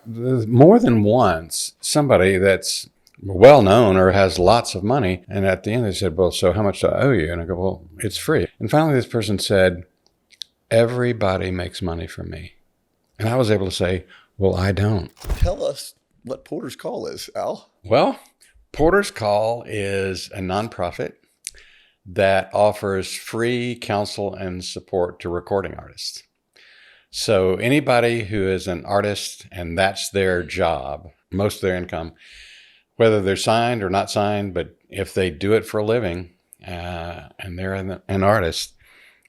more than once, somebody that's well-known or has lots of money, and at the end they said, well, so how much do I owe you? And I go, well, it's free. And finally this person said, everybody makes money from me. And I was able to say, well, I don't. Tell us what Porter's Call is, Al. Well, Porter's Call is a nonprofit that offers free counsel and support to recording artists. So anybody who is an artist and that's their job, most of their income, whether they're signed or not signed, but if they do it for a living and they're an artist,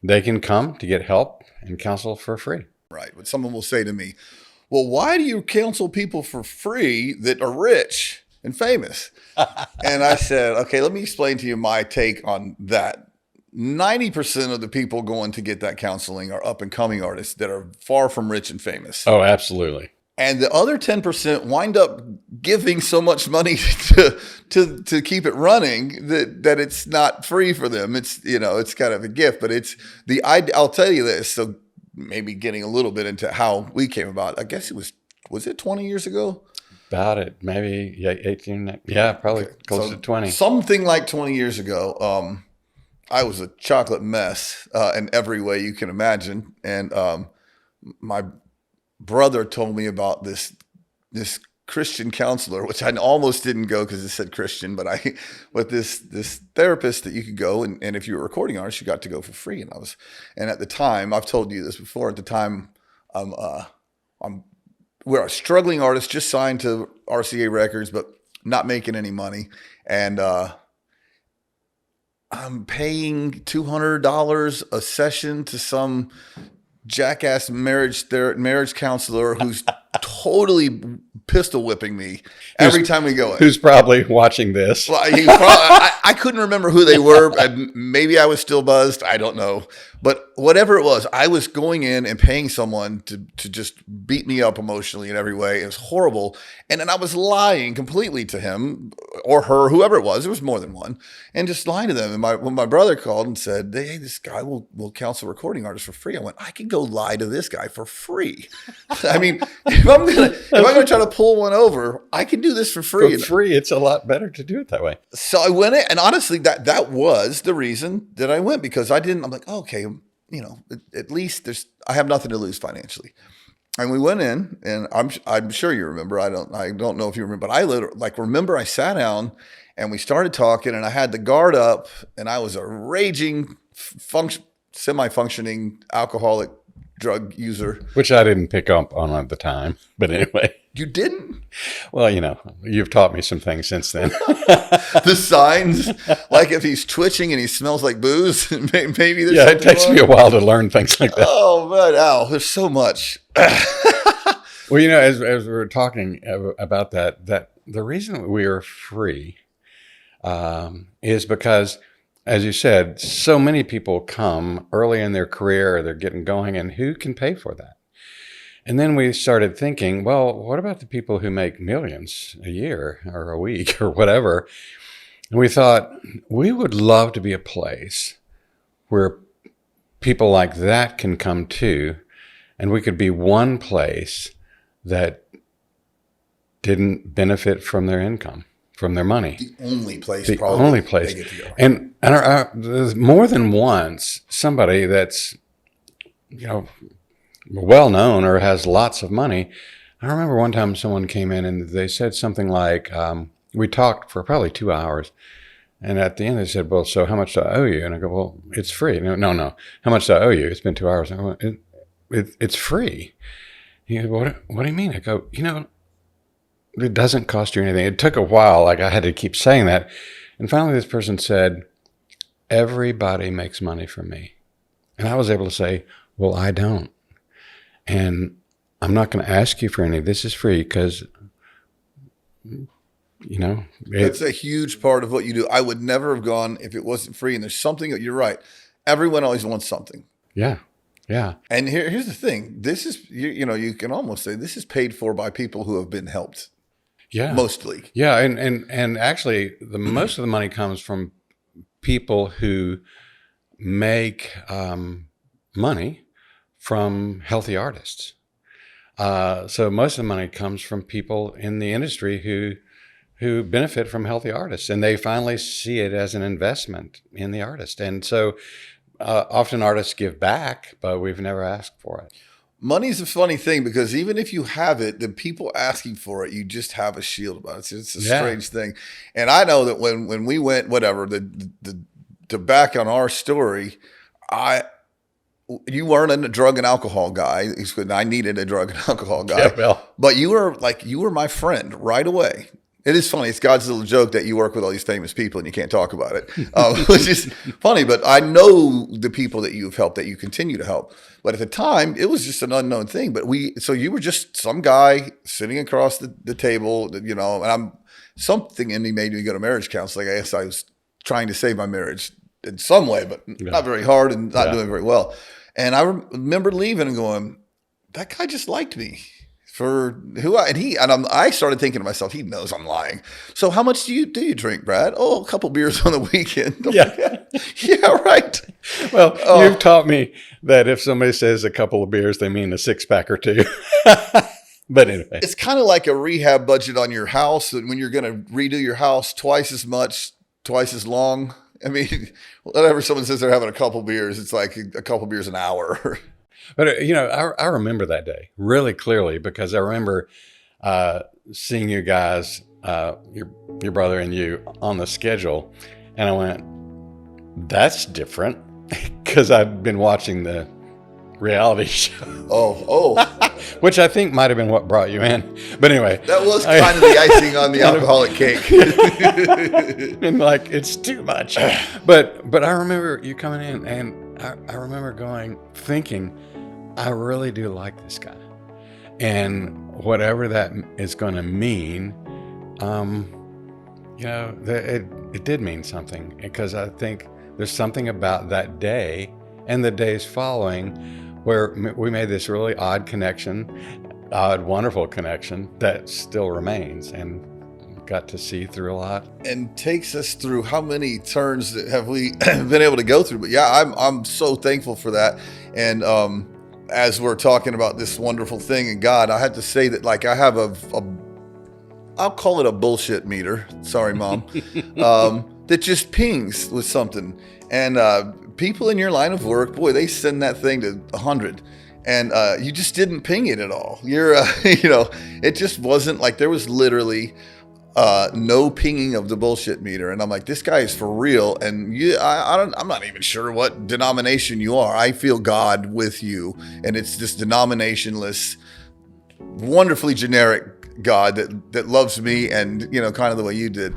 they can come to get help and counsel for free. Right. But someone will say to me, well, why do you counsel people for free that are rich and famous? And I said, okay, let me explain to you my take on that. 90% of the people going to get that counseling are up and coming artists that are far from rich and famous. Oh, absolutely. And the other 10% wind up giving so much money to keep it running that it's not free for them. It's, it's kind of a gift, but it's the idea. I'll tell you this. So maybe getting a little bit into how we came about. I guess was it 20 years ago? About it. Maybe 18. Yeah, probably close to 20. Something like 20 years ago. I was a chocolate mess in every way you can imagine. And my brother told me about this Christian counselor, which I almost didn't go because it said Christian, but this therapist that you could go and if you were a recording artist, you got to go for free. And at the time, I've told you this before, at the time we're a struggling artist, just signed to RCA Records, but not making any money. And I'm paying $200 a session to some jackass marriage counselor who's totally pistol whipping me every time we go in. Who's probably watching this. Well, I couldn't remember who they were. Maybe I was still buzzed. I don't know. But whatever it was, I was going in and paying someone to just beat me up emotionally in every way. It was horrible. And then I was lying completely to him or her, whoever it was more than one, and just lying to them. And when my brother called and said, hey, this guy will counsel recording artists for free, I went, I can go lie to this guy for free. I mean, if I'm gonna try to pull one over, I can do this for free. For free, it's a lot better to do it that way. So I went in, and honestly, that was the reason that I went, because I'm like, oh, okay, at least I have nothing to lose financially. And we went in, and I'm sure you remember. I don't know if you remember, but I remember I sat down and we started talking, and I had the guard up, and I was a raging, semi-functioning alcoholic drug user, which I didn't pick up on at the time. But anyway, you didn't. Well, you've taught me some things since then. The signs, like if he's twitching and he smells like booze, maybe there's it takes me a while to learn things like that. Oh, man, Al, there's so much. Well, as we were talking about that the reason we are free is because, as you said, so many people come early in their career, or they're getting going, and who can pay for that? And then we started thinking, well, what about the people who make millions a year or a week or whatever? And we thought, we would love to be a place where people like that can come to, and we could be one place that didn't benefit from their income, from their money. The only place. The only place. They get to go. And there's more than once somebody that's, well-known or has lots of money. I remember one time someone came in and they said something like, we talked for probably 2 hours. And at the end they said, well, so how much do I owe you? And I go, well, it's free. No. How much do I owe you? It's been 2 hours. I go, it's free. He goes, what do you mean? I go, it doesn't cost you anything. It took a while. Like I had to keep saying that. And finally this person said, everybody makes money from me. And I was able to say, well, I don't. And I'm not going to ask you for any. This is free because, it's a huge part of what you do. I would never have gone if it wasn't free. And there's something that you're right. Everyone always wants something. Yeah. Yeah. And here's the thing. This is, you can almost say this is paid for by people who have been helped. Yeah. Mostly. Yeah. And actually most of the money comes from people who make money from healthy artists. So most of the money comes from people in the industry who benefit from healthy artists, and they finally see it as an investment in the artist. And so often artists give back, but we've never asked for it. Money's a funny thing because even if you have it, the people asking for it, you just have a shield about it. It's a strange thing. And I know that when we went, whatever, the back on our story, you weren't a drug and alcohol guy. I needed a drug and alcohol guy. Yeah, well. But you were my friend right away. It is funny. It's God's little joke that you work with all these famous people and you can't talk about it, which is funny. But I know the people that you've helped, that you continue to help. But at the time, it was just an unknown thing. But so you were just some guy sitting across the table, and something in me made me go to marriage counseling. I guess I was trying to save my marriage in some way, but not very hard and not doing very well. And I remember leaving and going, that guy just liked me. For who I started thinking to myself, he knows I'm lying. So how much do you drink, Brad? Oh, a couple beers on the weekend. Yeah. Yeah, right. Well, you've taught me that if somebody says a couple of beers, they mean a 6-pack or 2. But anyway. It's kind of like a rehab budget on your house. And when you're going to redo your house, twice as much, twice as long. I mean, whenever someone says they're having a couple beers, it's like a couple beers an hour. But, I remember that day really clearly because I remember seeing you guys, your brother and you, on the schedule. And I went, that's different because I've been watching the reality show. Oh. Which I think might have been what brought you in. But anyway. That was kind of the icing on the alcoholic cake. And it's too much. But I remember you coming in and I remember thinking, I really do like this guy. And whatever that is going to mean, it did mean something because I think there's something about that day and the days following where we made this really wonderful connection that still remains and got to see through a lot. And takes us through how many turns that have we been able to go through. But yeah, I'm so thankful for that. And as we're talking about this wonderful thing in God, I had to say that I have I'll call it a bullshit meter. Sorry, Mom. That just pings with something. And people in your line of work, boy, they send that thing to 100. And you just didn't ping it at all. You're, it just wasn't there was literally no pinging of the bullshit meter. And I'm like, this guy is for real. And I'm not even sure what denomination you are. I feel God with you. And it's this denominationless, wonderfully generic God that loves me and, kind of the way you did.